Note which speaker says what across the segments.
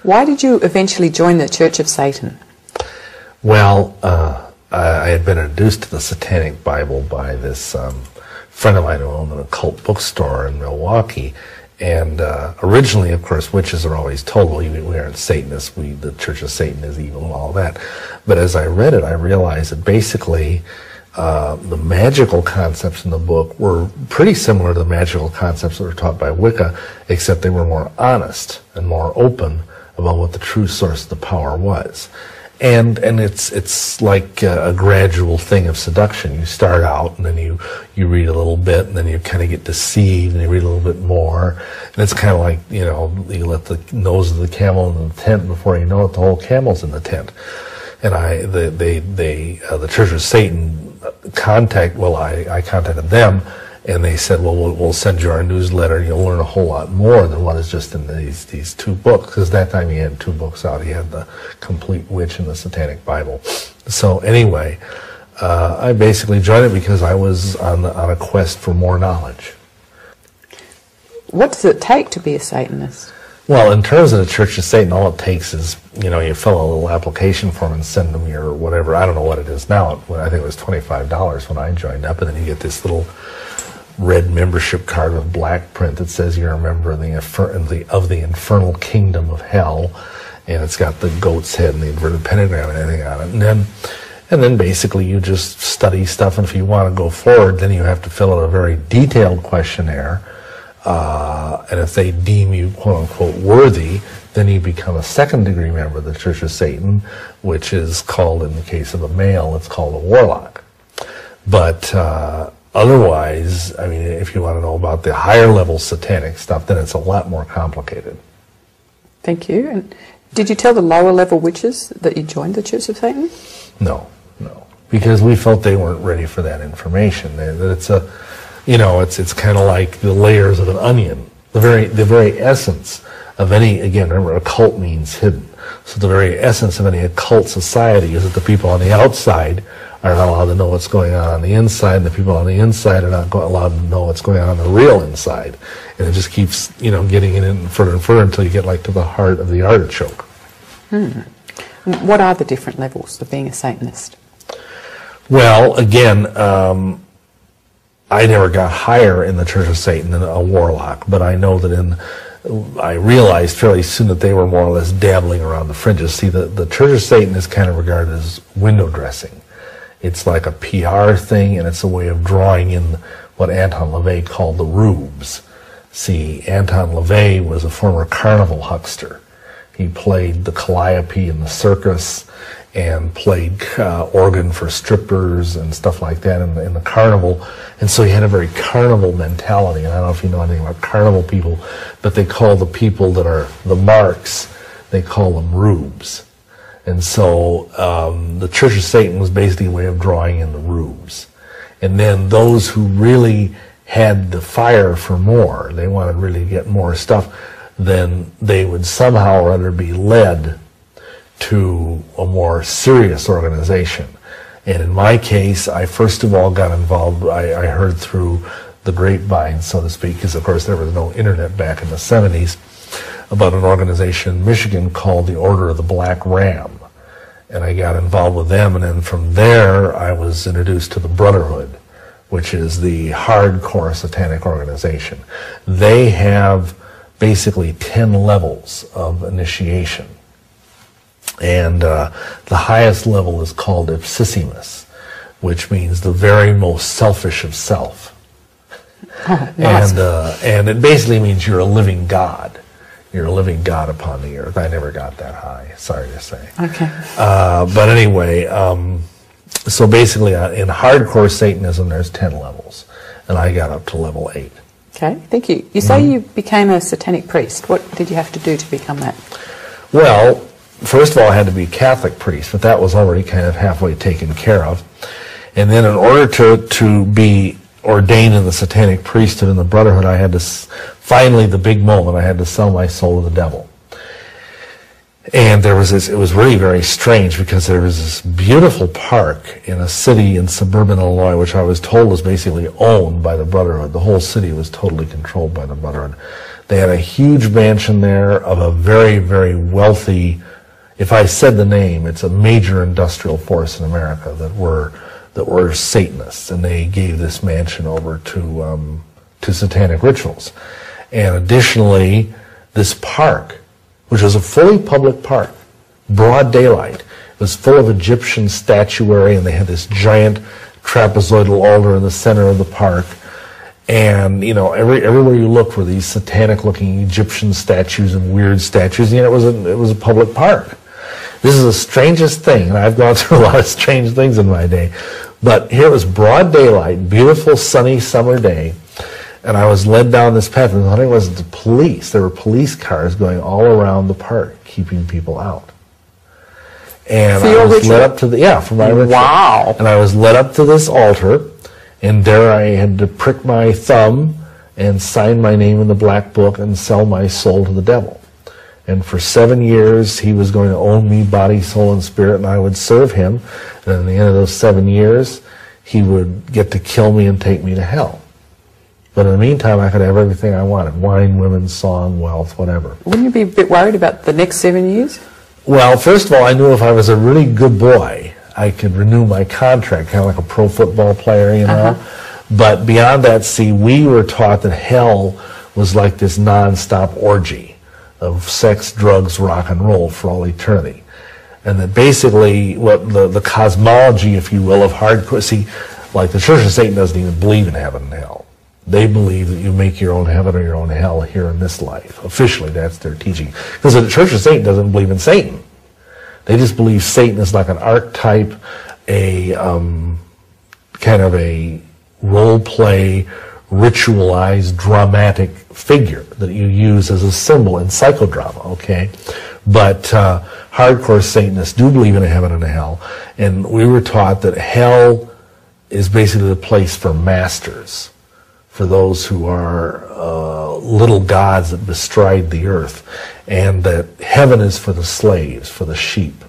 Speaker 1: Why did you eventually join the Church of Satan?
Speaker 2: Well, I had been introduced to the Satanic Bible by this friend of mine who owned an occult bookstore in Milwaukee. And originally, of course, witches are always told, well, we aren't Satanists, the Church of Satan is evil and all that. But as I read it, I realized that basically the magical concepts in the book were pretty similar to the magical concepts that were taught by Wicca, except they were more honest and more open about what the true source of the power was. And it's like a gradual thing of seduction. You start out and then you read a little bit and then you kind of get deceived and you read a little bit more. And it's kind of like, you let the nose of the camel in the tent, before you know it, the whole camel's in the tent. And the Church of Satan I contacted them, and they said, well, we'll send you our newsletter, and you'll learn a whole lot more than what is just in these two books. Because that time he had two books out. He had the Complete Witch and the Satanic Bible. So anyway, I basically joined it because I was on a quest for more knowledge.
Speaker 1: What does it take to be a Satanist?
Speaker 2: Well, in terms of the Church of Satan, all it takes is, you fill a little application form and send them your whatever. I don't know what it is now. I think it was $25 when I joined up, and then you get this little red membership card with black print that says you're a member of the infernal kingdom of hell, and it's got the goat's head and the inverted pentagram and everything on it. And then basically you just study stuff, and if you want to go forward, then you have to fill out a very detailed questionnaire. And if they deem you, quote-unquote, worthy, then you become a second-degree member of the Church of Satan, which is called, in the case of a male, it's called a warlock. But otherwise, I mean, if you want to know about the higher-level satanic stuff, then it's a lot more complicated. Thank you.
Speaker 1: And did you tell the lower-level witches that you joined the Church of Satan?
Speaker 2: No, because we felt they weren't ready for that information. It's kind of like the layers of an onion. The very essence of any, again, remember, occult means hidden. So the very essence of any occult society is that the people on the outside are not allowed to know what's going on the inside, and the people on the inside are not allowed to know what's going on the real inside. And it just keeps, getting in further and further until you get to the heart of the artichoke.
Speaker 1: What are the different levels of being a Satanist?
Speaker 2: Well, again, I never got higher in the Church of Satan than a warlock, but I know that I realized fairly soon that they were more or less dabbling around the fringes. See, the Church of Satan is kind of regarded as window dressing. It's like a PR thing, and it's a way of drawing in what Anton LaVey called the rubes. See, Anton LaVey was a former carnival huckster. He played the calliope in the circus and played organ for strippers and stuff like that in the carnival. And so he had a very carnival mentality. And I don't know if you know anything about carnival people, but they call the people that are the marks, they call them rubes. And so the Church of Satan was basically a way of drawing in the rubes. And then those who really had the fire for more, they wanted really to get more stuff, then they would somehow or other be led to a more serious organization. And in my case, I first of all got involved, I heard through the grapevine, so to speak, because of course there was no internet back in the 70s, about an organization in Michigan called the Order of the Black Ram. And I got involved with them, and then from there I was introduced to the Brotherhood, which is the hardcore satanic organization. They have basically 10 levels of initiation. And the highest level is called Ipsissimus, which means the very most selfish of self.
Speaker 1: Oh, nice.
Speaker 2: And it basically means you're a living God. You're a living God upon the earth. I never got that high, sorry to say.
Speaker 1: Okay.
Speaker 2: But anyway, so basically in hardcore Satanism, there's 10 levels. And I got up to level 8.
Speaker 1: Okay, thank you. You say you became a satanic priest. What did you have to do to become that?
Speaker 2: Well, first of all, I had to be a Catholic priest, but that was already kind of halfway taken care of. And then in order to be ordained in the satanic priesthood in the Brotherhood, I had to, finally the big moment, I had to sell my soul to the devil. And there was this, it was really very strange because there was this beautiful park in a city in suburban Illinois, which I was told was basically owned by the Brotherhood. The whole city was totally controlled by the Brotherhood. They had a huge mansion there of a very, very wealthy, if I said the name, it's a major industrial force in America that were Satanists, and they gave this mansion over to satanic rituals. And additionally, this park, which was a fully public park, broad daylight. It was full of Egyptian statuary, and they had this giant trapezoidal altar in the center of the park. And, you know, everywhere you looked were these satanic-looking Egyptian statues and weird statues. You know, it was a public park. This is the strangest thing, and I've gone through a lot of strange things in my day. But here it was broad daylight, beautiful sunny summer day. And I was led down this path, and the thing was the police. There were police cars going all around the park, keeping people out. And
Speaker 1: for your
Speaker 2: I was
Speaker 1: ritual?
Speaker 2: led up to for my ritual.
Speaker 1: Wow.
Speaker 2: And I was led up to this altar, and there I had to prick my thumb and sign my name in the black book and sell my soul to the devil. And for 7 years, he was going to own me, body, soul, and spirit, and I would serve him. And at the end of those 7 years, he would get to kill me and take me to hell. But in the meantime, I could have everything I wanted: wine, women, song, wealth, whatever.
Speaker 1: Wouldn't you be a bit worried about the next 7 years?
Speaker 2: Well, first of all, I knew if I was a really good boy, I could renew my contract, kind of like a pro football player, you know. But beyond that, see, we were taught that hell was like this non-stop orgy of sex, drugs, rock and roll for all eternity. And that basically what the cosmology, if you will, of hardcore, see, like the Church of Satan doesn't even believe in heaven and hell. They believe that you make your own heaven or your own hell here in this life. Officially, that's their teaching. Because the Church of Satan doesn't believe in Satan. They just believe Satan is like an archetype, a kind of a role play, ritualized, dramatic figure that you use as a symbol in psychodrama, okay? But hardcore Satanists do believe in a heaven and a hell. And we were taught that hell is basically the place for masters, for those who are little gods that bestride the earth, and that heaven is for the slaves, for the sheep,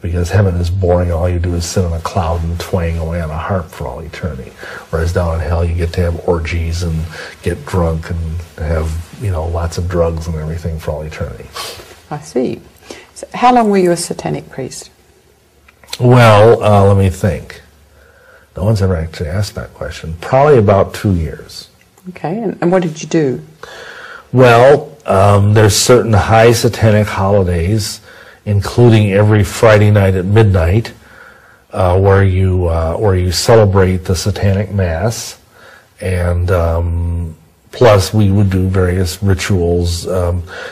Speaker 2: because heaven is boring. All you do is sit on a cloud and twang away on a harp for all eternity. Whereas down in hell, you get to have orgies and get drunk and have, you know, lots of drugs and everything for all eternity.
Speaker 1: I see. So how long were you a satanic priest?
Speaker 2: Well, let me think. No one's ever actually asked that question. Probably about 2 years.
Speaker 1: Okay, and what did you do?
Speaker 2: Well, there's certain high satanic holidays, including every Friday night at midnight, where you celebrate the satanic mass, and plus we would do various rituals.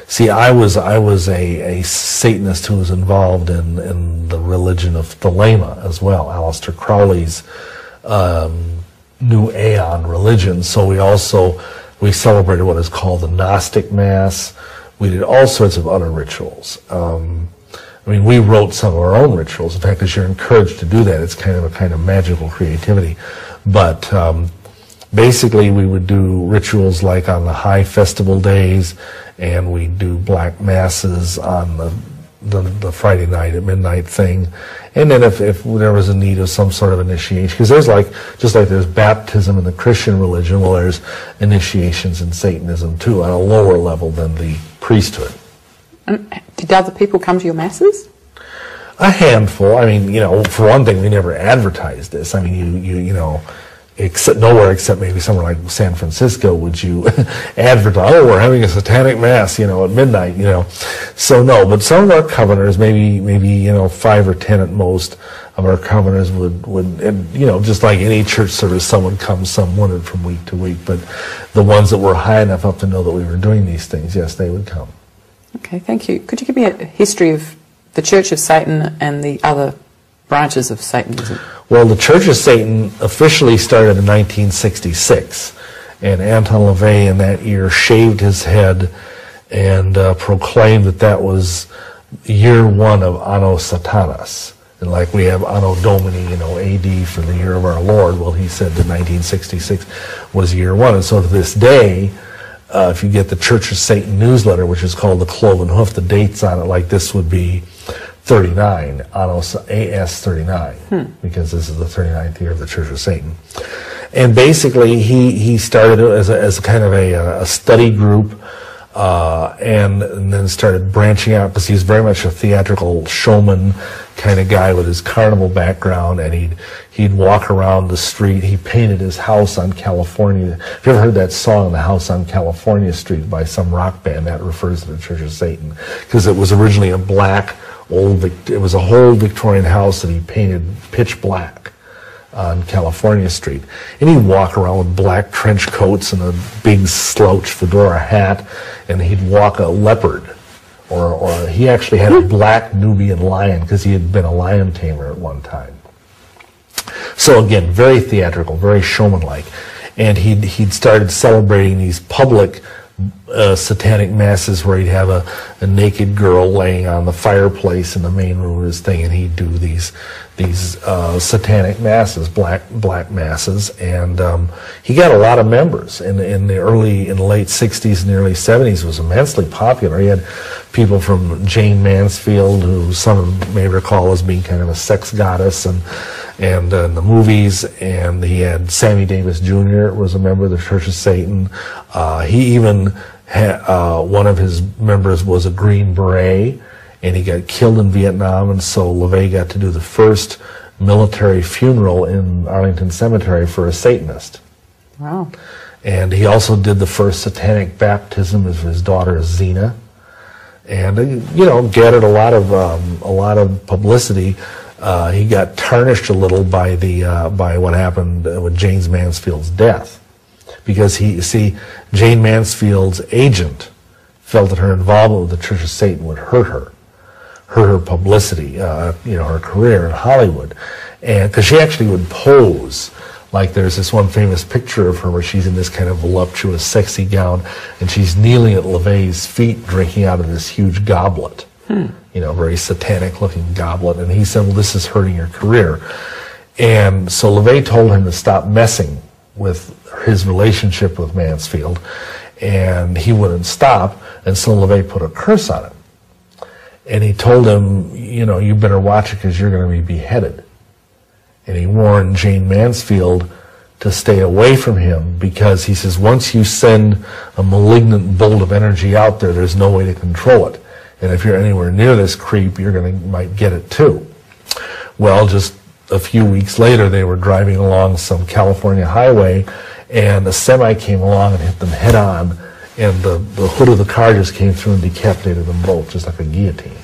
Speaker 2: See, I was a Satanist who was involved in the religion of Thelema as well, Aleister Crowley's New Aeon religion. So we celebrated what is called the Gnostic Mass. We did all sorts of other rituals. I mean, we wrote some of our own rituals. In fact, as you're encouraged to do that, it's kind of magical creativity. But basically, we would do rituals like on the high festival days, and we do black masses on the Friday night at midnight thing. And then if there was a need of some sort of initiation, because there's just like there's baptism in the Christian religion, well, there's initiations in Satanism too, on a lower level than the priesthood.
Speaker 1: Did other people come to your masses?
Speaker 2: A handful. I mean, you know, for one thing, we never advertised this. I mean, you know, nowhere except maybe somewhere like San Francisco would you advertise, oh, we're having a satanic mass, you know, at midnight, you know. So no, but some of our covenors, maybe you know, 5 or 10 at most of our covenors would, and, you know, just like any church service, some would come, some wouldn't from week to week. But the ones that were high enough up to know that we were doing these things, yes, they would come.
Speaker 1: Okay, thank you. Could you give me a history of the Church of Satan and the other branches of Satanism?
Speaker 2: Well, the Church of Satan officially started in 1966, and Anton LaVey in that year shaved his head and proclaimed that was year 1 of Anno Satanas. And like we have Anno Domini, you know, AD for the year of our Lord, well, he said that 1966 was year 1. And so to this day, if you get the Church of Satan newsletter, which is called the Cloven Hoof, the dates on it like this would be 39, Annos AS 39, because this is the 39th year of the Church of Satan. And basically, he started as a kind of a study group, and then started branching out, because he's very much a theatrical showman kind of guy with his carnival background, and he'd walk around the street. He painted his house on California. Have you ever heard that song, The House on California Street, by some rock band? That refers to the Church of Satan, because it was originally a black, it was a whole Victorian house that he painted pitch black on California Street. And he'd walk around with black trench coats and a big slouch fedora hat, and he'd walk a leopard. Or he actually had a black Nubian lion, because he had been a lion tamer at one time. So again, very theatrical, very showman-like. And he'd started celebrating these public satanic masses where he'd have a naked girl laying on the fireplace in the main room of his thing, and he'd do these satanic masses, black masses, and he got a lot of members in the late 60s and the early 70s. Was immensely popular. He had people from Jane Mansfield, who some may recall as being kind of a sex goddess, and in the movies, and he had Sammy Davis Jr. was a member of the Church of Satan. He even had, one of his members was a Green Beret, and he got killed in Vietnam, and so LaVey got to do the first military funeral in Arlington Cemetery for a Satanist.
Speaker 1: Wow. And
Speaker 2: he also did the first satanic baptism of his daughter Zena, and gathered a lot of publicity. He got tarnished a little by what happened with Jane Mansfield's death, because Jane Mansfield's agent felt that her involvement with the Church of Satan would hurt her publicity, her career in Hollywood, and because she actually would pose. Like there's this one famous picture of her where she's in this kind of voluptuous, sexy gown, and she's kneeling at LaVey's feet, drinking out of this huge goblet. Very satanic-looking goblet. And he said, well, this is hurting your career. And so LaVey told him to stop messing with his relationship with Mansfield, and he wouldn't stop, and so LaVey put a curse on him. And he told him, you better watch it because you're going to be beheaded. And he warned Jane Mansfield to stay away from him, because he says, once you send a malignant bolt of energy out there, there's no way to control it. And if you're anywhere near this creep, might get it too. Well, just a few weeks later, they were driving along some California highway, and a semi came along and hit them head on, and the hood of the car just came through and decapitated them both, just like a guillotine.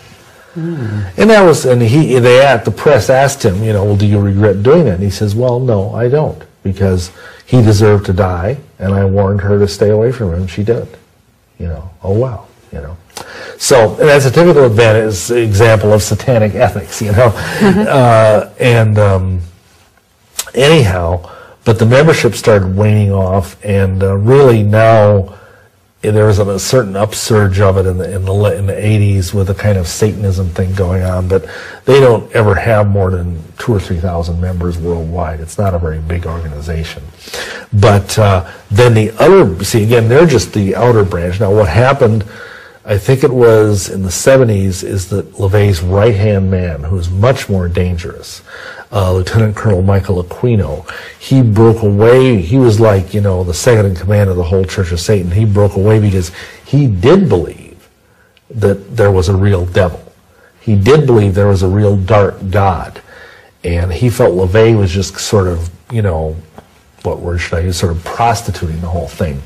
Speaker 2: And the press asked him, well, do you regret doing that? And he says, well, no, I don't, because he deserved to die, and I warned her to stay away from him. She did. Oh wow, So that's a typical example of satanic ethics, anyhow, but the membership started waning off, and really now there was a certain upsurge of it in the 80s with a kind of Satanism thing going on, but they don't ever have more than 2,000 or 3,000 members worldwide. It's not a very big organization. But then they're just the outer branch. Now what happened, I think it was in the 70s, is that LaVey's right-hand man, who is much more dangerous, Lieutenant Colonel Michael Aquino, he broke away. He was like, the second in command of the whole Church of Satan. He broke away because he did believe that there was a real devil. He did believe there was a real dark God. And he felt LaVey was just sort of, what word should I use, sort of prostituting the whole thing.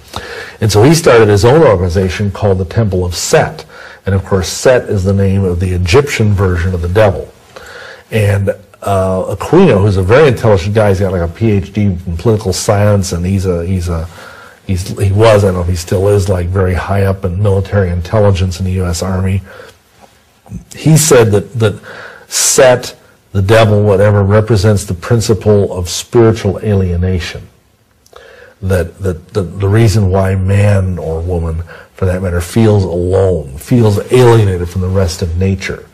Speaker 2: And so he started his own organization called the Temple of Set. And of course, Set is the name of the Egyptian version of the devil. And Aquino, who's a very intelligent guy, he's got like a PhD in political science, and he was, I don't know if he still is, like very high up in military intelligence in the U.S. Army. He said that Set, the devil, whatever, represents the principle of spiritual alienation. That the reason why man or woman, for that matter, feels alone, feels alienated from the rest of nature.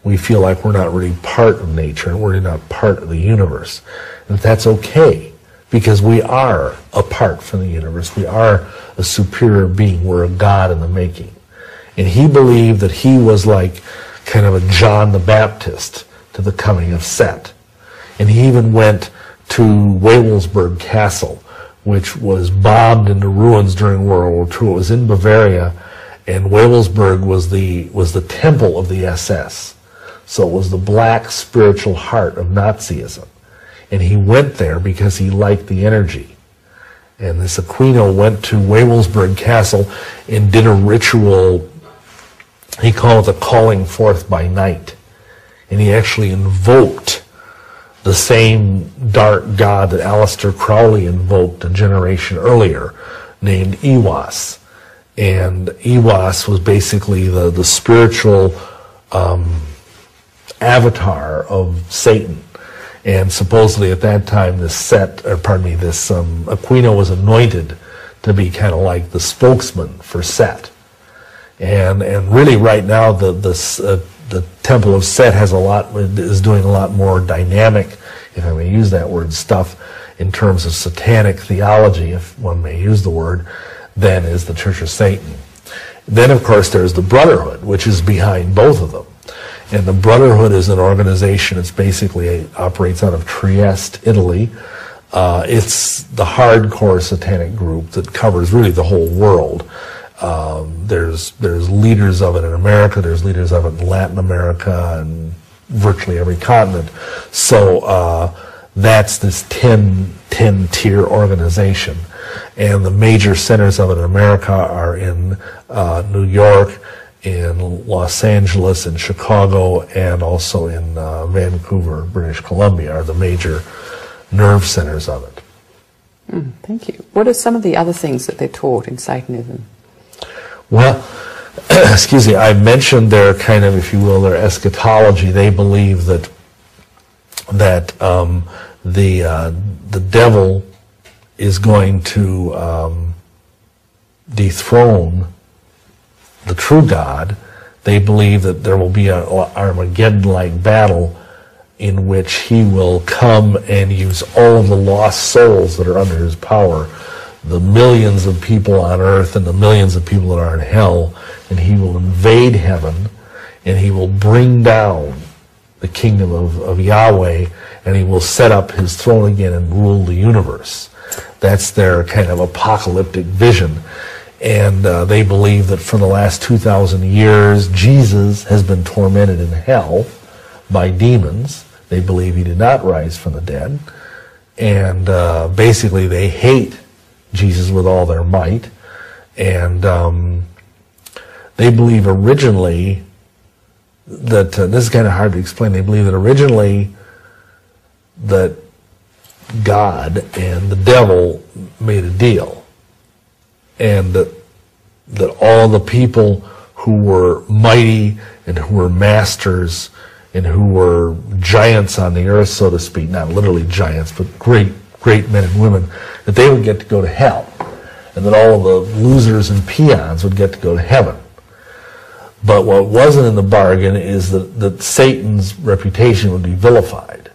Speaker 2: We feel like we're not really part of nature, and we're not part of the universe. And that's okay, because we are apart from the universe. We are a superior being. We're a God in the making. And he believed that he was like kind of a John the Baptist to the coming of Set. And he even went to Wewelsburg Castle, which was bombed into ruins during World War II. It was in Bavaria, and Wewelsburg was the temple of the SS. So it was the black spiritual heart of Nazism. And he went there because he liked the energy. And this Aquino went to Wewelsburg Castle and did a ritual, he called it the calling forth by night. And he actually invoked the same dark god that Aleister Crowley invoked a generation earlier, named Iwas. And Iwas was basically the spiritual avatar of Satan. And supposedly at that time, this Aquino was anointed to be kind of like the spokesman for Set. And really right now the Temple of Set is doing a lot more dynamic, if I may use that word, stuff in terms of satanic theology, if one may use the word, than is the Church of Satan. Then of course there's the Brotherhood, which is behind both of them. And the Brotherhood is an organization. It's basically operates out of Trieste, Italy. It's the hardcore satanic group that covers really the whole world. There's leaders of it in America. There's leaders of it in Latin America and virtually every continent. So that's this 10-tier organization. And the major centers of it in America are in New York, in Los Angeles, in Chicago, and also in Vancouver, British Columbia, are the major nerve centers of it.
Speaker 1: Thank you. What are some of the other things that they're taught in Satanism? Well,
Speaker 2: excuse me, I mentioned their kind of, if you will, their eschatology. They believe that the devil is going to dethrone the true God. They believe that there will be an Armageddon-like battle in which he will come and use all of the lost souls that are under his power, the millions of people on earth and the millions of people that are in hell, and he will invade heaven, and he will bring down the kingdom of Yahweh, and he will set up his throne again and rule the universe. That's their kind of apocalyptic vision. And they believe that for the last 2,000 years, Jesus has been tormented in hell by demons. They believe he did not rise from the dead. And basically they hate Jesus with all their might. And they believe originally that, this is kind of hard to explain, they believe that originally that God and the devil made a deal. And that all the people who were mighty and who were masters and who were giants on the earth, so to speak, not literally giants, but great men and women, that they would get to go to hell. And that all of the losers and peons would get to go to heaven. But what wasn't in the bargain is that Satan's reputation would be vilified.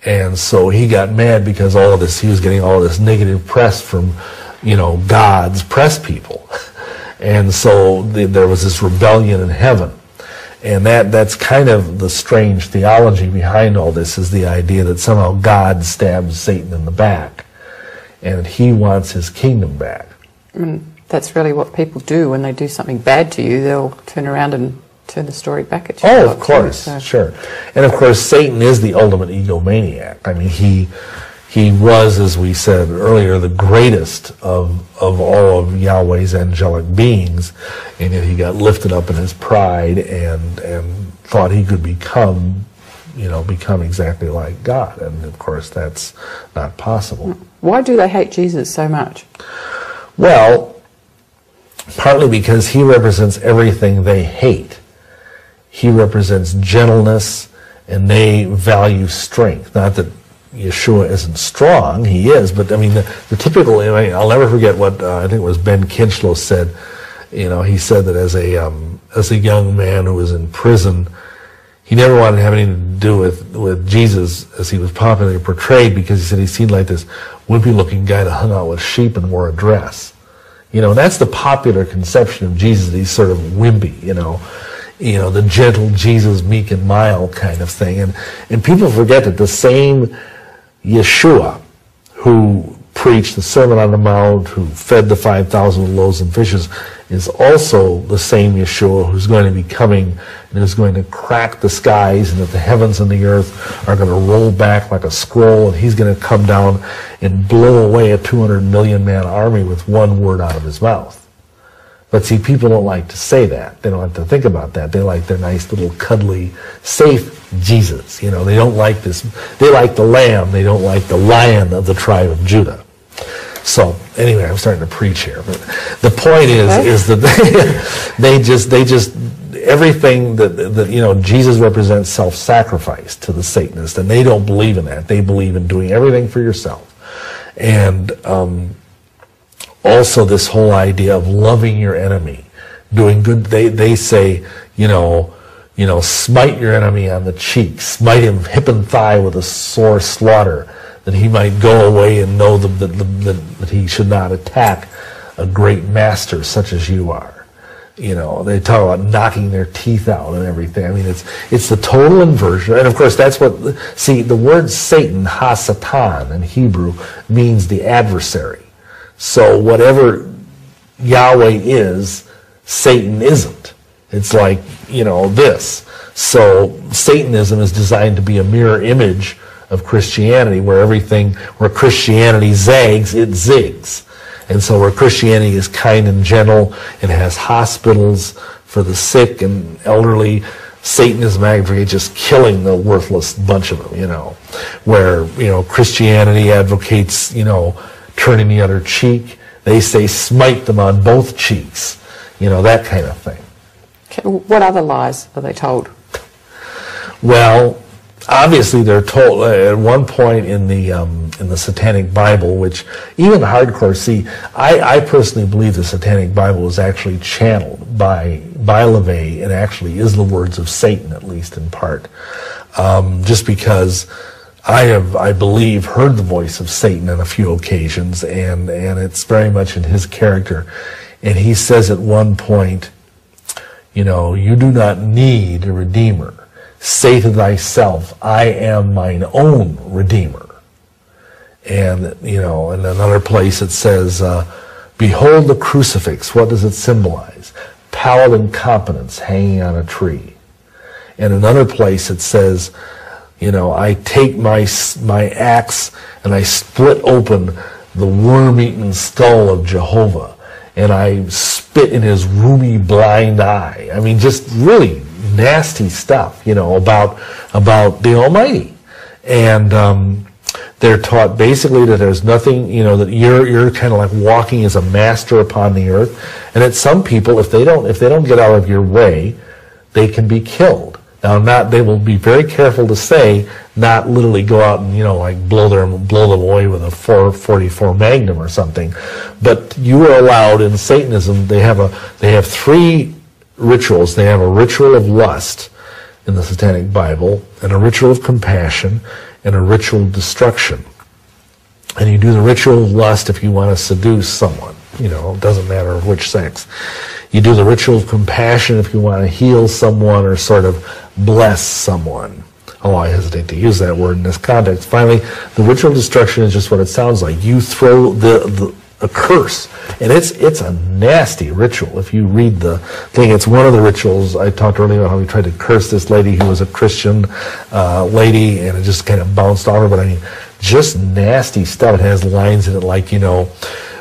Speaker 2: And so he got mad because he was getting all of this negative press from, God's press people. And so there was this rebellion in heaven. And that's kind of the strange theology behind all this, is the idea that somehow God stabs Satan in the back and he wants his kingdom back.
Speaker 1: That's really what people do when they do something bad to you. They'll turn around and turn the story back at you.
Speaker 2: Oh, of course, sure. And of course, Satan is the ultimate egomaniac. I mean, he was, as we said earlier, the greatest of all of Yahweh's angelic beings, and yet he got lifted up in his pride and thought he could become exactly like God. And of course, that's not possible.
Speaker 1: Why do they hate Jesus so much?
Speaker 2: Well, partly because he represents everything they hate. He represents gentleness, and they value strength. Not that Yeshua isn't strong, he is, but I mean, the typical, I'll never forget what, I think it was Ben Kinchlow said. He said that as a young man who was in prison, he never wanted to have anything to do with Jesus as he was popularly portrayed, because he said he seemed like this wimpy-looking guy that hung out with sheep and wore a dress. And that's the popular conception of Jesus, that he's sort of wimpy, the gentle Jesus, meek and mild kind of thing. And people forget that the same Yeshua who preached the Sermon on the Mount, who fed the 5,000 with loaves and fishes, is also the same Yeshua who's going to be coming and who's going to crack the skies, and that the heavens and the earth are going to roll back like a scroll, and he's going to come down and blow away a 200 million man army with one word out of his mouth. But see, people don't like to say that. They don't like to think about that. They like their nice little cuddly, safe Jesus. They don't like this. They like the lamb. They don't like the lion of the tribe of Judah. So anyway, I'm starting to preach here. But the point is that they just everything that Jesus represents self-sacrifice to the Satanists, and they don't believe in that. They believe in doing everything for yourself. And also this whole idea of loving your enemy, doing good. They say, smite your enemy on the cheek, smite him hip and thigh with a sore slaughter, that he might go away and know that he should not attack a great master such as you are. They talk about knocking their teeth out and everything. I mean, it's the total inversion. And of course, that's the word Satan, ha-satan in Hebrew, means the adversary. So whatever Yahweh is, Satan isn't. It's like, this. So Satanism is designed to be a mirror image of Christianity, where Christianity zags, it zigs. And so where Christianity is kind and gentle and has hospitals for the sick and elderly, Satanism advocates just killing the worthless bunch of them, Where, Christianity advocates, turning the other cheek. They say smite them on both cheeks, that kind of thing.
Speaker 1: Okay, what other lies are they told?
Speaker 2: Well, obviously they're told at one point in the Satanic Bible, which even hardcore see. I personally believe the Satanic Bible is actually channeled by LaVey, and actually is the words of Satan, at least in part, just because I believe, heard the voice of Satan on a few occasions, and it's very much in his character. And he says at one point, you do not need a redeemer. Say to thyself, I am mine own redeemer. And, in another place it says, behold the crucifix. What does it symbolize? Pallid incompetence hanging on a tree. And another place it says, I take my axe and I split open the worm-eaten skull of Jehovah, and I spit in his rheumy blind eye. I mean, just really nasty stuff, about the Almighty. And they're taught basically that there's nothing, that you're kind of like walking as a master upon the earth, and that some people, if they don't get out of your way, they can be killed. Now, they will be very careful to say, not literally go out and, like blow them away with a 444 Magnum or something. But you are allowed in Satanism, they have three rituals. They have a ritual of lust in the Satanic Bible, and a ritual of compassion, and a ritual of destruction. And you do the ritual of lust if you want to seduce someone. It doesn't matter which sex. You do the ritual of compassion if you want to heal someone or sort of bless someone. Oh, I hesitate to use that word in this context. Finally, the ritual of destruction is just what it sounds like. You throw a curse, and it's a nasty ritual. If you read the thing, it's one of the rituals. I talked earlier about how we tried to curse this lady who was a Christian lady, and it just kind of bounced off her. But I mean, just nasty stuff. It has lines in it like,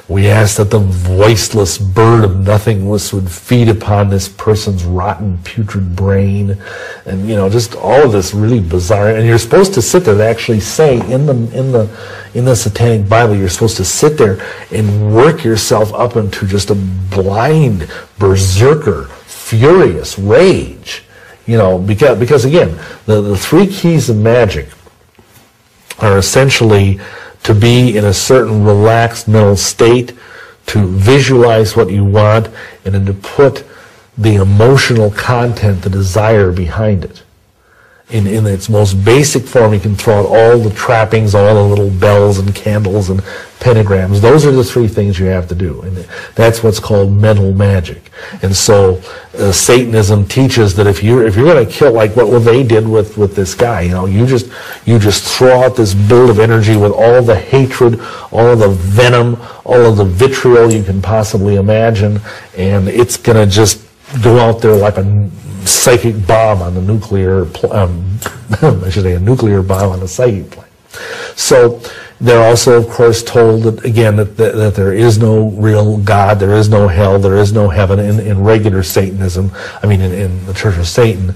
Speaker 2: we ask that the voiceless bird of nothingness would feed upon this person's rotten, putrid brain, and just all of this really bizarre. And you're supposed to sit there. They actually say in the Satanic Bible, you're supposed to sit there and work yourself up into just a blind, berserker, furious rage. Because again, the three keys of magic are essentially to be in a certain relaxed mental state, to visualize what you want, and then to put the emotional content, the desire behind it. in its most basic form. You can throw out all the trappings, all the little bells and candles and pentagrams. Those are the three things you have to do, and that's what's called mental magic. And so Satanism teaches that if you're going to kill, like what they did with this guy, you just throw out this bolt of energy with all the hatred, all of the venom, all of the vitriol you can possibly imagine, and it's going to just go out there like a psychic bomb on the nuclear, I should say a nuclear bomb on a psychic plane. So they're also, of course, told that, again, that there is no real God, there is no hell, there is no heaven in regular Satanism, in the Church of Satan.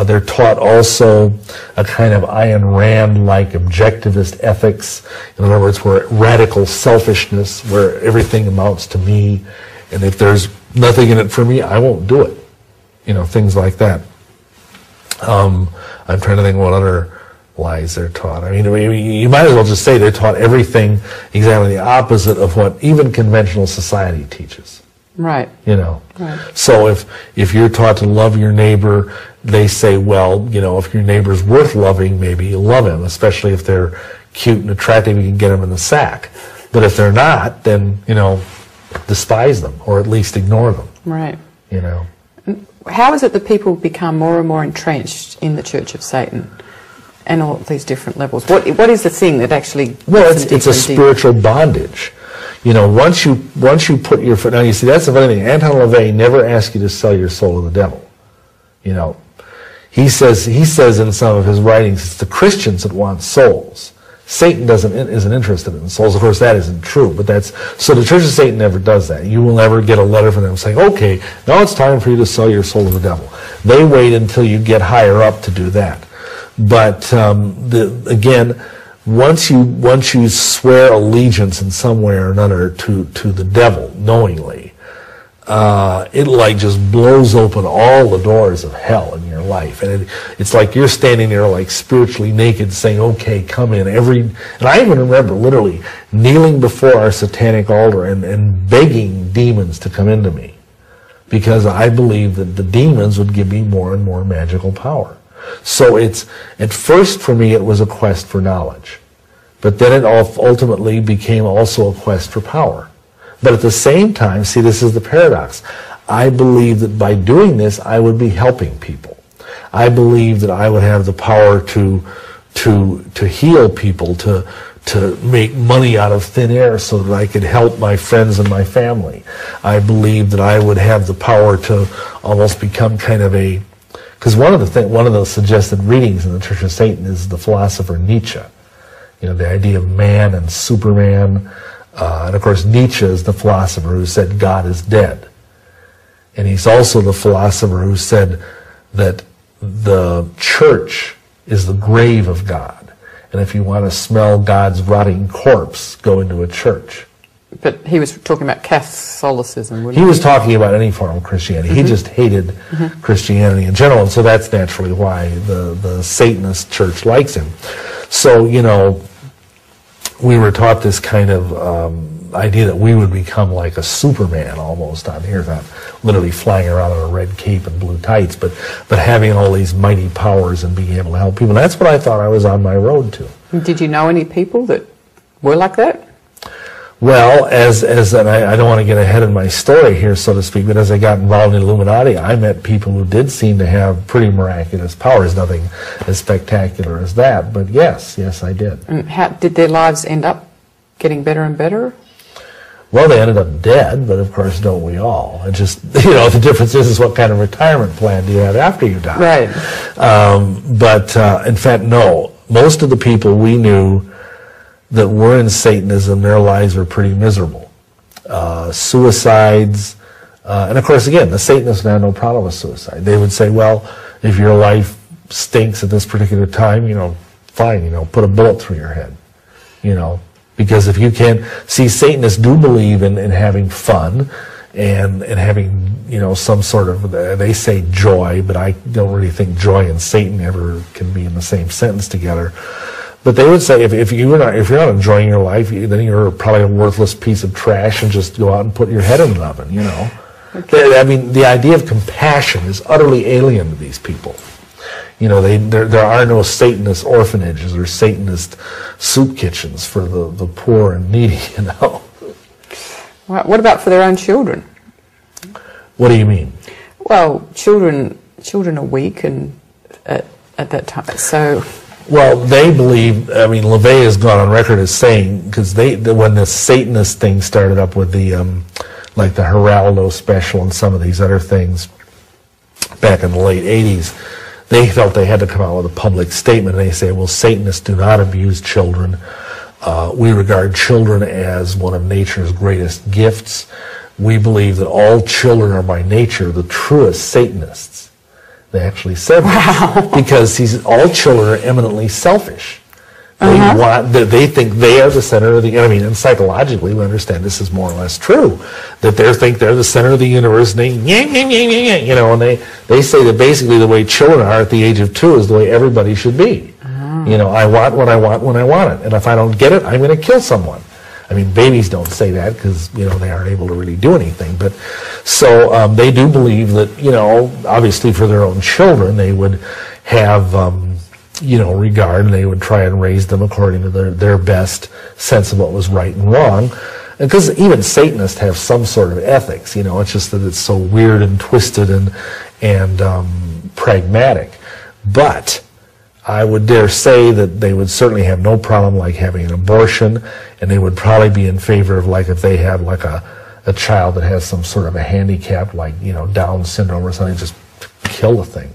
Speaker 2: They're taught also a kind of Ayn Rand-like objectivist ethics, in other words, where radical selfishness, where everything amounts to me, and if there's nothing in it for me, I won't do it. Things like that. I'm trying to think what other lies they're taught. You might as well just say they're taught everything exactly the opposite of what even conventional society teaches.
Speaker 1: Right.
Speaker 2: Right. So if you're taught to love your neighbor, they say, well, if your neighbor's worth loving, maybe you love him, especially if they're cute and attractive, you can get them in the sack. But if they're not, then, despise them, or at least ignore them.
Speaker 1: Right. How is it that people become more and more entrenched in the Church of Satan and all these different levels? What is the thing that actually...
Speaker 2: Well, it's a spiritual bondage. Once you put your foot... Now, you see, that's the funny thing. Anton LaVey never asked you to sell your soul to the devil. He says in some of his writings, it's the Christians that want souls. Satan isn't interested in souls. Of course, that isn't true, but so the Church of Satan never does that. You will never get a letter from them saying, okay, now it's time for you to sell your soul to the devil. They wait until you get higher up to do that. But again, once you swear allegiance in some way or another to the devil knowingly, it just blows open all the doors of hell in your life, and it's like you're standing there spiritually naked, saying, "Okay, come in." And I even remember literally kneeling before our satanic altar and begging demons to come into me, because I believed that the demons would give me more and more magical power. So at first for me it was a quest for knowledge, but then it ultimately became also a quest for power. But at the same time, see, this is the paradox. I believe that by doing this, I would be helping people. I believe that I would have the power to heal people, to make money out of thin air so that I could help my friends and my family. I believe that I would have the power to almost become kind of because one of the suggested readings in the Church of Satan is the philosopher Nietzsche. The idea of man and Superman. And of course, Nietzsche is the philosopher who said God is dead. And he's also the philosopher who said that the church is the grave of God. And if you want to smell God's rotting corpse, go into a church.
Speaker 1: But he was talking about Catholicism, wouldn't he?
Speaker 2: He was talking about any form of Christianity. He just hated Christianity in general, and so that's naturally why the Satanist church likes him. So, we were taught this kind of idea that we would become like a Superman almost on here, not literally flying around in a red cape and blue tights, but having all these mighty powers and being able to help people. And that's what I thought I was on my road to.
Speaker 1: Did you know any people that were like that?
Speaker 2: Well, and I don't want to get ahead of my story here, so to speak, but as I got involved in Illuminati, I met people who did seem to have pretty miraculous powers, nothing as spectacular as that, but yes, I did.
Speaker 1: And how did their lives end up getting better and better?
Speaker 2: Well, they ended up dead, but of course, don't we all? It just, the difference is what kind of retirement plan do you have after you die?
Speaker 1: Right.
Speaker 2: But in fact, no. Most of the people we knew that were in Satanism, their lives were pretty miserable. Suicides, and of course, again, the Satanists had no problem with suicide. They would say, well, if your life stinks at this particular time, fine, put a bullet through your head, because if you can't, see, Satanists do believe in having fun and having, some sort of, they say joy, but I don't really think joy and Satan ever can be in the same sentence together. But they would say if you're not enjoying your life, then you're probably a worthless piece of trash, and just go out and put your head in an oven. Okay. The idea of compassion is utterly alien to these people. There are no Satanist orphanages or Satanist soup kitchens for the poor and needy,
Speaker 1: What about for their own children?
Speaker 2: What do you mean?
Speaker 1: Well, children are weak and at that time, so...
Speaker 2: Well, they believe, LaVey has gone on record as saying, because when the Satanist thing started up with the Geraldo special and some of these other things back in the late 80s, they felt they had to come out with a public statement, and they say, well, Satanists do not abuse children. We regard children as one of nature's greatest gifts. We believe that all children are by nature the truest Satanists. They actually said that. Because all children are eminently selfish. They think they are the center of the, and psychologically we understand this is more or less true, that they think they're the center of the universe, and and they say that basically the way children are at the age of 2 is the way everybody should be. I want what I want when I want it, and if I don't get it, I'm going to kill someone. Babies don't say that because, they aren't able to really do anything. But so they do believe that, obviously for their own children, they would have, regard, and they would try and raise them according to their best sense of what was right and wrong. Because even Satanists have some sort of ethics, it's just that it's so weird and twisted and pragmatic. But I would dare say that they would certainly have no problem like having an abortion, and they would probably be in favor of if they have a child that has some sort of a handicap Down syndrome or something, just kill the thing,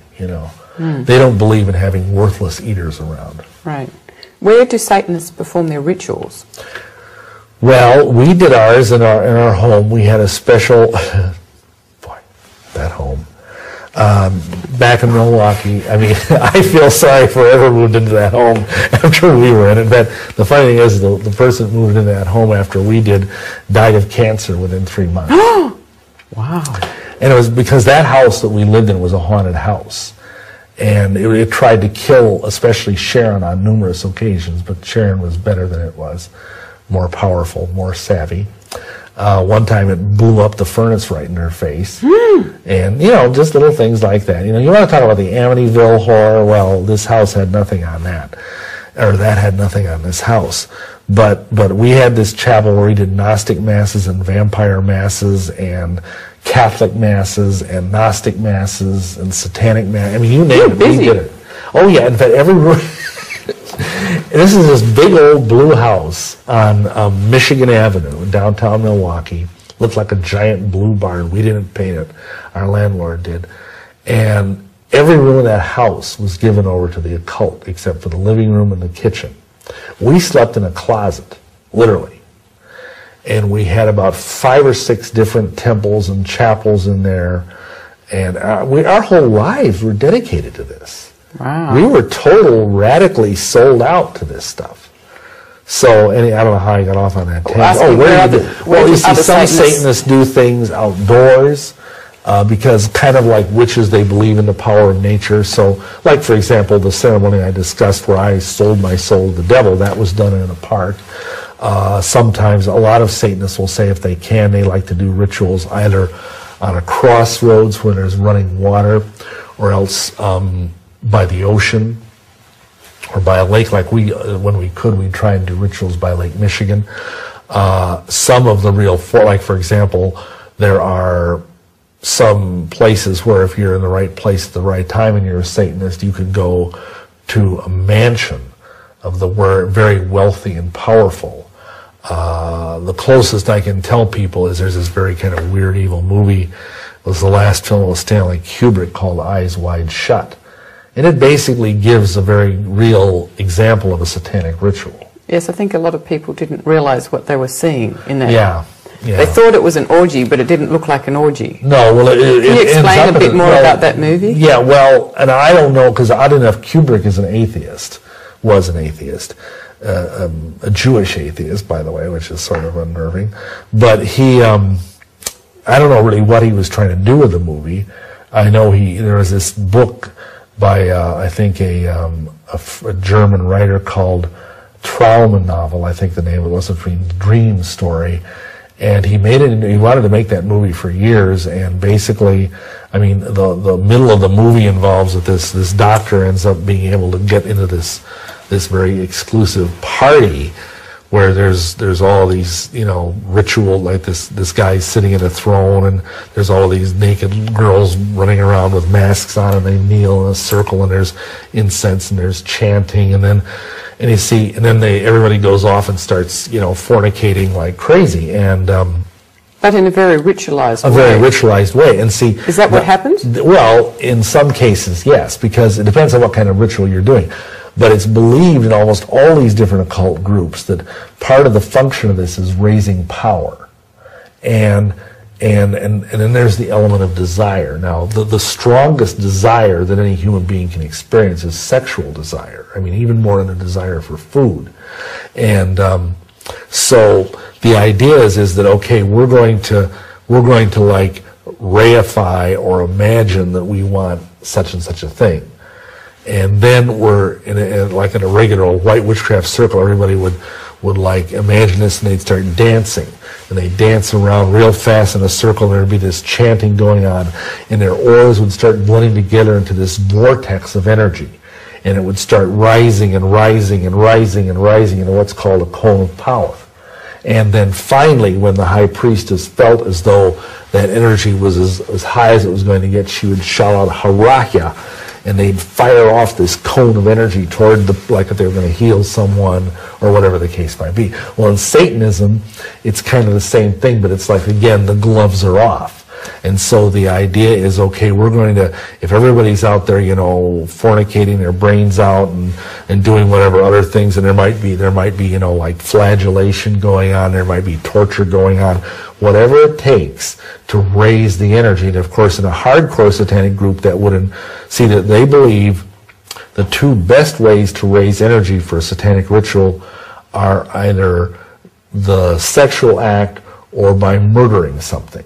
Speaker 2: They don't believe in having worthless eaters around.
Speaker 1: Right. Where do Satanists perform their rituals?
Speaker 2: Well, we did ours in our home. We had a special boy, that home. Back in Milwaukee, I feel sorry for whoever moved into that home after we were in it. But the funny thing is, the person who moved into that home after we did died of cancer within 3 months.
Speaker 1: Wow.
Speaker 2: And it was because that house that we lived in was a haunted house. And it tried to kill, especially Sharon, on numerous occasions, but Sharon was better than it was, more powerful, more savvy. One time it blew up the furnace right in her face. And, just little things like that. You want to talk about the Amityville horror? Well, this house had nothing on that. Or that had nothing on this house. But we had this chapel where we did Gnostic masses and vampire masses and Catholic masses and Gnostic masses and Satanic masses. You name it, we did it. Oh, yeah. In fact, every room... This is this big old blue house on Michigan Avenue in downtown Milwaukee. Looked like a giant blue barn. We didn't paint it. Our landlord did. And every room in that house was given over to the occult except for the living room and the kitchen. We slept in a closet, literally. And we had about 5 or 6 different temples and chapels in there. And our whole lives were dedicated to this.
Speaker 1: Wow.
Speaker 2: We were radically sold out to this stuff. So, I don't know how I got off on that tangent. You see, some Satanists do things outdoors because kind of like witches, they believe in the power of nature. So, like, for example, the ceremony I discussed where I sold my soul to the devil, that was done in a park. Sometimes a lot of Satanists will say if they can, they like to do rituals either on a crossroads where there's running water or else by the ocean or by a lake. Like when we could, we'd try and do rituals by Lake Michigan. Some of the like for example, there are some places where if you're in the right place at the right time and you're a Satanist, you could go to a mansion of the very wealthy and powerful. The closest I can tell people is there's this very kind of weird evil movie. It was the last film of Stanley Kubrick called Eyes Wide Shut. And it basically gives a very real example of a satanic ritual.
Speaker 1: Yes, I think a lot of people didn't realize what they were seeing in that.
Speaker 2: Yeah.
Speaker 1: They thought it was an orgy, but it didn't look like an orgy.
Speaker 2: No, well,
Speaker 1: Can you explain a bit more about that movie?
Speaker 2: Yeah, well, and I don't know, because oddly enough, Kubrick is an atheist, was an atheist, a Jewish atheist, by the way, which is sort of unnerving. But he, I don't know really what he was trying to do with the movie. I know there was this book by, I think, a German writer called Trauman novel, I think the name of it was, a dream story. And he wanted to make that movie for years, and basically, I mean, the middle of the movie involves that this doctor ends up being able to get into this very exclusive party where there's all these, you know, ritual, like this guy's sitting in a throne, and there's all these naked girls running around with masks on, and they kneel in a circle, and there's incense, and there's chanting, and then everybody goes off and starts, you know, fornicating like crazy, and
Speaker 1: but in a very ritualized way.
Speaker 2: A very ritualized way. And see,
Speaker 1: is that what happens?
Speaker 2: Well, in some cases, yes, because it depends on what kind of ritual you're doing. But it's believed in almost all these different occult groups that part of the function of this is raising power. And then there's the element of desire. Now, the strongest desire that any human being can experience is sexual desire. I mean, even more than a desire for food. And so the idea is that, okay, we're going to like reify or imagine that we want such and such a thing. And then we're in a regular white witchcraft circle. Everybody would like imagine this, and they'd start dancing, and they'd dance around real fast in a circle, and there'd be this chanting going on, and their auras would start blending together into this vortex of energy, and it would start rising and rising and rising and rising into what's called a cone of power. And then finally, when the high priestess felt as though that energy was as high as it was going to get, she would shout out "Harahya," and they'd fire off this cone of energy toward like if they were going to heal someone or whatever the case might be. Well, in Satanism, it's kind of the same thing, but it's like, again, the gloves are off. And so the idea is, okay, we're going to, if everybody's out there, you know, fornicating their brains out and doing whatever other things, and there might be, you know, like flagellation going on, there might be torture going on, whatever it takes to raise the energy. And of course, in a hardcore satanic group, that wouldn't see that they believe the two best ways to raise energy for a satanic ritual are either the sexual act or by murdering something,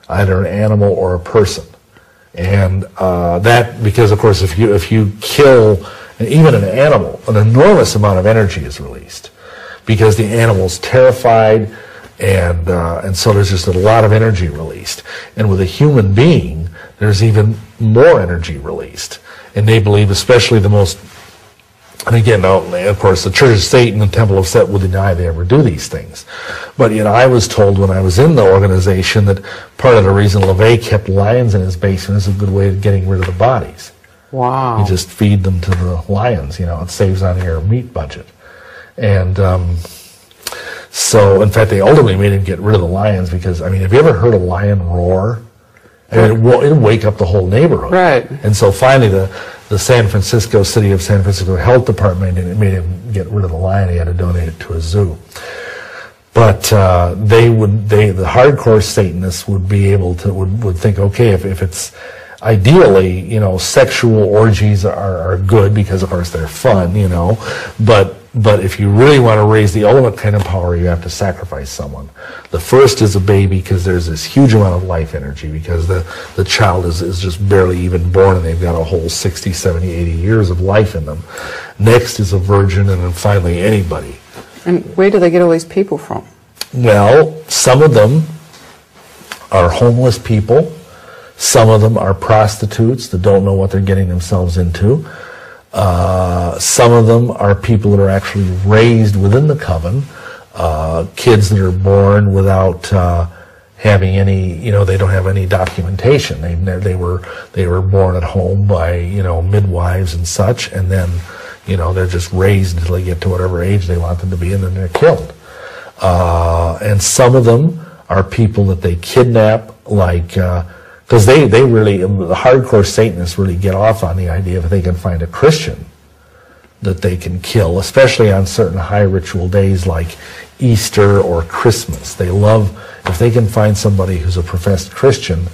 Speaker 2: either an animal or a person. And that, because of course, if you kill even an animal, an enormous amount of energy is released, because the animal's terrified, and so there's just a lot of energy released. And with a human being, there's even more energy released. And they believe, especially the most, and again, now, of course, the Church of Satan and Temple of Set would deny they ever do these things. But, you know, I was told when I was in the organization that part of the reason LeVay kept lions in his basement is a good way of getting rid of the bodies.
Speaker 1: Wow.
Speaker 2: You just feed them to the lions, you know, it saves on your meat budget. And so, in fact, they ultimately made him get rid of the lions because, I mean, have you ever heard a lion roar? I mean, it'd wake up the whole neighborhood.
Speaker 1: Right.
Speaker 2: And so finally the City of San Francisco Health Department made him get rid of the lion. He had to donate it to a zoo. But the hardcore Satanists would be able to, would think, okay, if it's, ideally, you know, sexual orgies are good because, of course, they're fun, you know, but if you really want to raise the ultimate kind of power, you have to sacrifice someone. The first is a baby, because there's this huge amount of life energy, because the child is just barely even born, and they've got a whole 60, 70, 80 years of life in them. Next is a virgin, and then finally anybody.
Speaker 1: And where do they get all these people from? Well,
Speaker 2: some of them are homeless people. Some of them are prostitutes that don't know what they're getting themselves into. Some of them are people that are actually raised within the coven, kids that are born without having any, you know, they don't have any documentation. They were born at home by, you know, midwives and such, and then, you know, they're just raised until they get to whatever age they want them to be, and then they're killed. And some of them are people that they kidnap, like, because they really, the hardcore Satanists really get off on the idea if they can find a Christian that they can kill, especially on certain high ritual days like Easter or Christmas. They love, if they can find somebody who's a professed Christian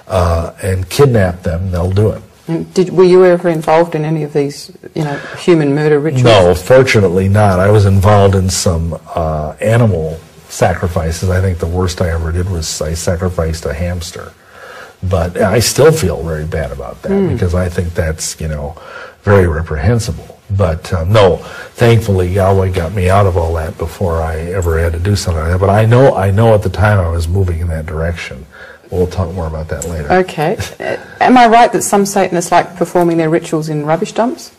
Speaker 2: and kidnap them, they'll do it.
Speaker 1: And were you ever involved in any of these, you know, human murder rituals?
Speaker 2: No, fortunately not. I was involved in some animal sacrifices. I think the worst I ever did was I sacrificed a hamster. But I still feel very bad about that because I think that's, you know, very reprehensible. But no, thankfully Yahweh got me out of all that before I ever had to do something like that. But I know at the time I was moving in that direction. We'll talk more about that later.
Speaker 1: Okay. Am I right that some Satanists like performing their rituals in rubbish dumps?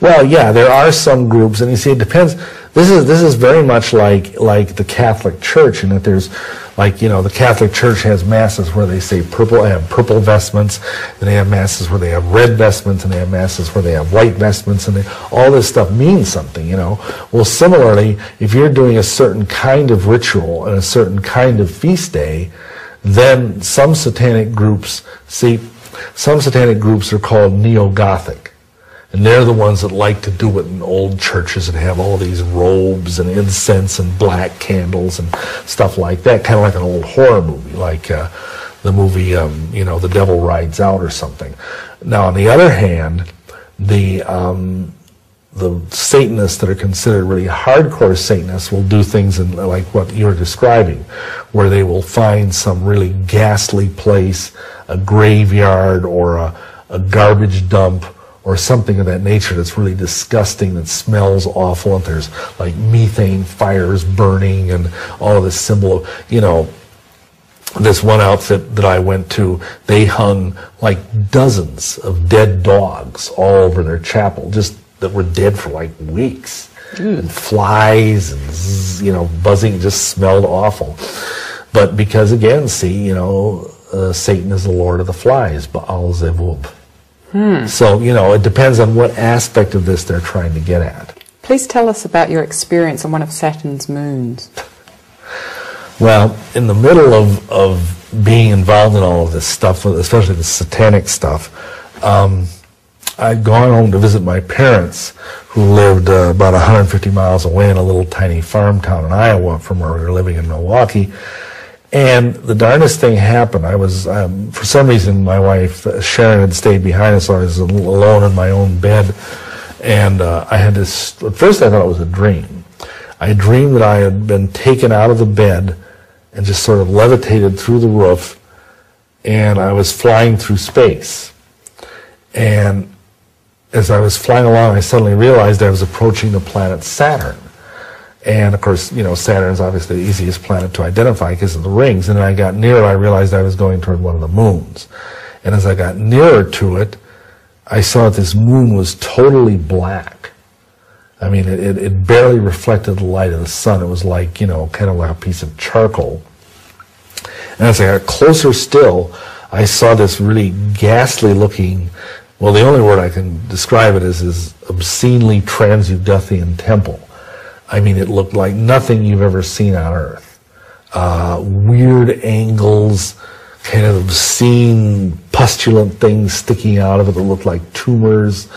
Speaker 2: Well, yeah, there are some groups, and you see, it depends. This is very much like the Catholic Church, in that there's, like, you know, the Catholic Church has masses where they say have purple vestments, and they have masses where they have red vestments, and they have masses where they have white vestments, and all this stuff means something, you know. Well, similarly, if you're doing a certain kind of ritual and a certain kind of feast day, then some satanic groups are called neo-Gothic. And they're the ones that like to do it in old churches and have all these robes and incense and black candles and stuff like that, kind of like an old horror movie, like the movie, you know, The Devil Rides Out or something. Now, on the other hand, the Satanists that are considered really hardcore Satanists will do things like what you're describing, where they will find some really ghastly place, a graveyard or a garbage dump, or something of that nature that's really disgusting, that smells awful, and there's like methane fires burning and all of this symbol of, you know, this one outfit that I went to, they hung like dozens of dead dogs all over their chapel, just that were dead for like weeks. And flies and, you know, buzzing, it just smelled awful. But because, again, see, you know, Satan is the Lord of the flies, Baal Zevub. So, you know, it depends on what aspect of this they're trying to get at.
Speaker 1: Please tell us about your experience on one of Saturn's moons.
Speaker 2: Well, in the middle of being involved in all of this stuff, especially the satanic stuff, I'd gone home to visit my parents, who lived about 150 miles away in a little tiny farm town in Iowa from where we were living in Milwaukee. And the darndest thing happened. I was, for some reason, my wife, Sharon, had stayed behind us, so I was alone in my own bed. And I had this, at first I thought it was a dream. I dreamed that I had been taken out of the bed and just sort of levitated through the roof, and I was flying through space. And as I was flying along, I suddenly realized I was approaching the planet Saturn. And, of course, you know, Saturn's obviously the easiest planet to identify because of the rings. And then I got nearer, I realized I was going toward one of the moons. And as I got nearer to it, I saw that this moon was totally black. I mean, it barely reflected the light of the sun. It was like, you know, kind of like a piece of charcoal. And as I got closer still, I saw this really ghastly looking, well, the only word I can describe it is obscenely trans-Eugothian temple. I mean, it looked like nothing you've ever seen on Earth. Weird angles, kind of obscene, pustulant things sticking out of it that looked like tumors.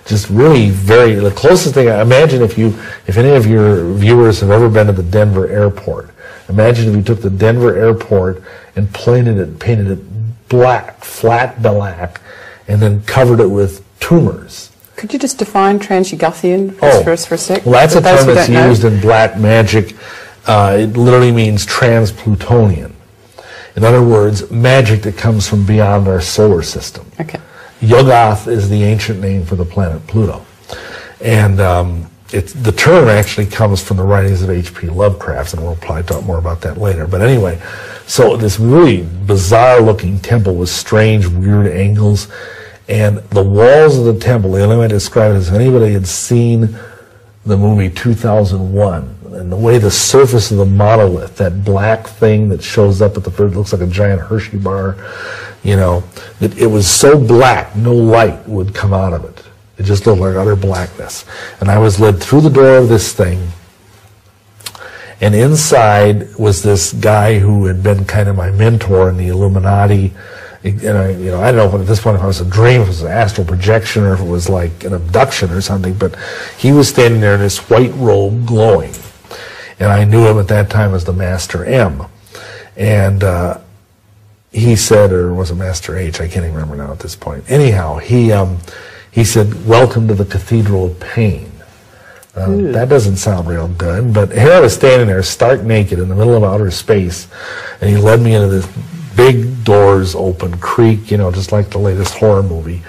Speaker 2: Just really the closest thing, imagine if any of your viewers have ever been to the Denver airport. Imagine if you took the Denver airport and painted it black, flat black, and then covered it with tumors. Could
Speaker 1: you just define trans-Eugothian for us for a sec?
Speaker 2: Well, that's a term that's used in black magic. It literally means trans-Plutonian. In other words, magic that comes from beyond our solar system.
Speaker 1: Okay.
Speaker 2: Yuggoth is the ancient name for the planet Pluto. And the term actually comes from the writings of H.P. Lovecraft, and we'll probably talk more about that later. But anyway, so this really bizarre-looking temple with strange, weird angles. And the walls of the temple, the only way to describe it is if anybody had seen the movie 2001, and the way the surface of the monolith, that black thing that shows up at the first, looks like a giant Hershey bar, you know, it was so black, no light would come out of it. It just looked like utter blackness. And I was led through the door of this thing, and inside was this guy who had been kind of my mentor in the Illuminati. And I don't know at this point if it was a dream, if it was an astral projection, or if it was like an abduction or something, but he was standing there in this white robe glowing. And I knew him at that time as the Master M. And he said, or was it Master H? I can't even remember now at this point. Anyhow, he said, "Welcome to the Cathedral of Pain." That doesn't sound real good, but here I was standing there stark naked in the middle of outer space, and he led me into this big doors open creek, you know, just like the latest horror movie.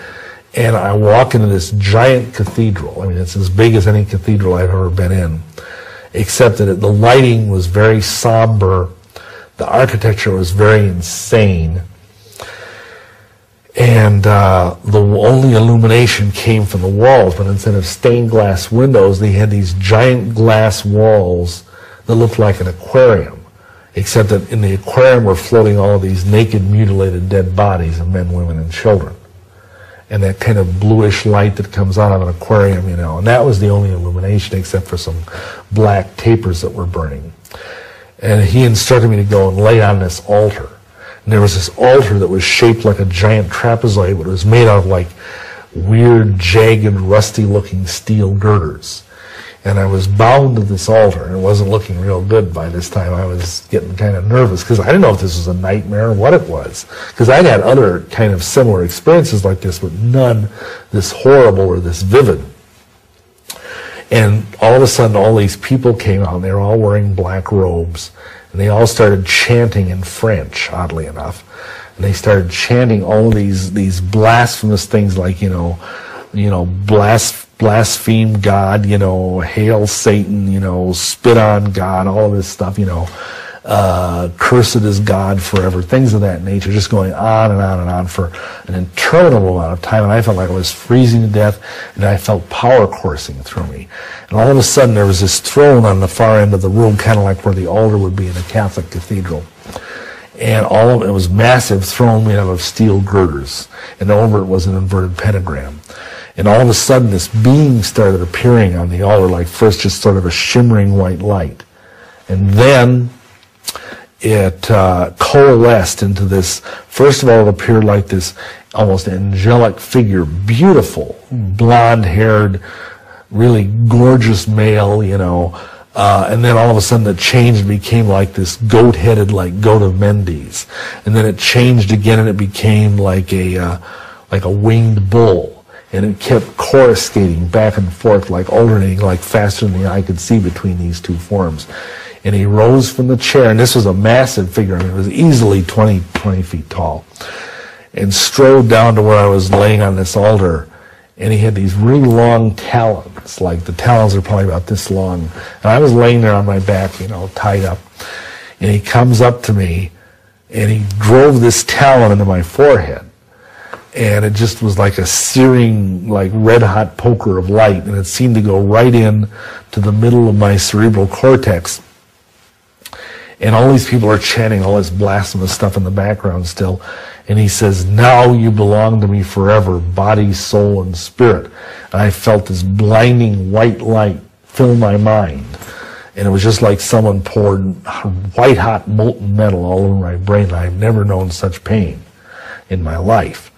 Speaker 2: And I walk into this giant cathedral. I mean, it's as big as any cathedral I've ever been in, except that the lighting was very somber. The architecture was very insane. And the only illumination came from the walls, but instead of stained glass windows, they had these giant glass walls that looked like an aquarium, except that in the aquarium were floating all of these naked, mutilated, dead bodies of men, women, and children. And that kind of bluish light that comes out of an aquarium, you know, and that was the only illumination except for some black tapers that were burning. And he instructed me to go and lay on this altar. And there was this altar that was shaped like a giant trapezoid, but it was made out of like weird, jagged, rusty-looking steel girders. And I was bound to this altar, and it wasn't looking real good by this time. I was getting kind of nervous because I didn't know if this was a nightmare or what it was. Because I'd had other kind of similar experiences like this, but none this horrible or this vivid. And all of a sudden, all these people came out, and they were all wearing black robes. And they all started chanting in French, oddly enough. And they started chanting all of these blasphemous things like, blaspheme God, hail Satan, spit on God, all of this stuff, cursed is God forever, things of that nature, just going on and on and on for an interminable amount of time. And I felt like I was freezing to death, and I felt power coursing through me. And all of a sudden there was this throne on the far end of the room, kind of like where the altar would be in a Catholic cathedral. And all of it was massive throne made out of steel girders, and over it was an inverted pentagram. And all of a sudden this being started appearing on the altar, like first just sort of a shimmering white light. And then it coalesced into this, first of all, it appeared like this almost angelic figure, beautiful, blonde-haired, really gorgeous male, and then all of a sudden it changed and became like this goat-headed, like goat of Mendes. And then it changed again and it became like a winged bull. And it kept coruscating back and forth, like alternating, like faster than the eye could see between these two forms. And he rose from the chair, and this was a massive figure. I mean, it was easily 20 feet tall, and strode down to where I was laying on this altar. And he had these really long talons, like the talons are probably about this long. And I was laying there on my back, tied up. And he comes up to me, and he drove this talon into my forehead. And it just was like a searing, like red-hot poker of light, and it seemed to go right in to the middle of my cerebral cortex. And all these people are chanting all this blasphemous stuff in the background still. And he says, "Now you belong to me forever, body, soul, and spirit." And I felt this blinding white light fill my mind. And it was just like someone poured white-hot molten metal all over my brain. I've never known such pain in my life.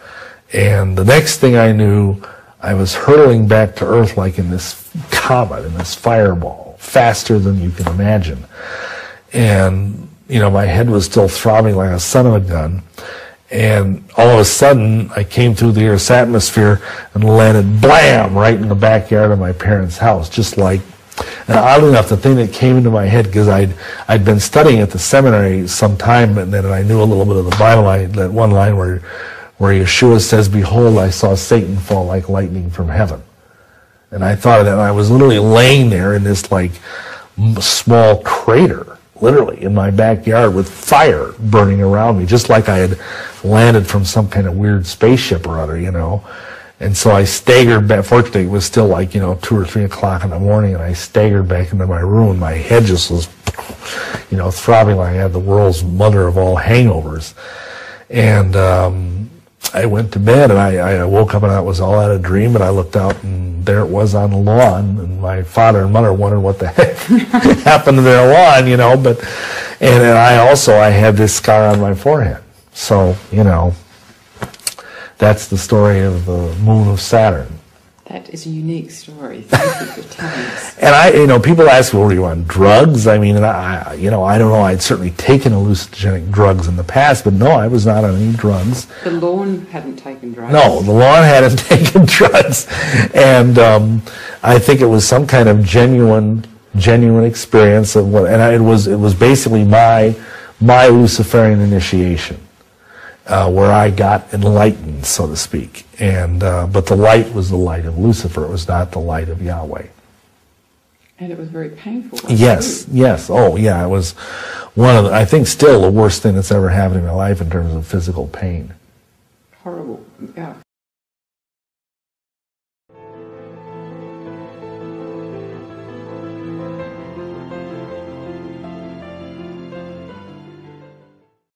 Speaker 2: And the next thing I knew, I was hurtling back to Earth like in this comet, in this fireball, faster than you can imagine. And, my head was still throbbing like a son of a gun. And all of a sudden, I came through the Earth's atmosphere and landed, blam, right in the backyard of my parents' house, just like, and oddly enough, the thing that came into my head, because I'd been studying at the seminary some time, and then I knew a little bit of the Bible, that one line where Yeshua says, "Behold, I saw Satan fall like lightning from heaven." And I thought of that, and I was literally laying there in this like small crater, literally in my backyard, with fire burning around me, just like I had landed from some kind of weird spaceship or other, And so I staggered back. Fortunately, it was still like 2 or 3 o'clock in the morning, and I staggered back into my room, and my head just was, throbbing like I had the world's mother of all hangovers. And I went to bed, and I woke up, and it was all out of a dream, and I looked out, and there it was on the lawn, and my father and mother wondered what the heck happened to their lawn, and I had this scar on my forehead. So, that's the story of the moon of Saturn.
Speaker 1: That is a unique story. Thank you for telling us.
Speaker 2: And people ask, well, were you on drugs? I mean, I don't know. I'd certainly taken hallucinogenic drugs in the past, but no, I was not on any drugs.
Speaker 1: The lawn hadn't taken drugs?
Speaker 2: No, the lawn hadn't taken drugs. And I think it was some kind of genuine experience of it was basically my Luciferian initiation. where I got enlightened, so to speak. And but the light was the light of Lucifer. It was not the light of Yahweh.
Speaker 1: And it was very painful.
Speaker 2: Yes, yes. Oh, yeah. It was one of the, I think, still the worst thing that's ever happened in my life in terms of physical pain.
Speaker 1: Horrible. Yeah.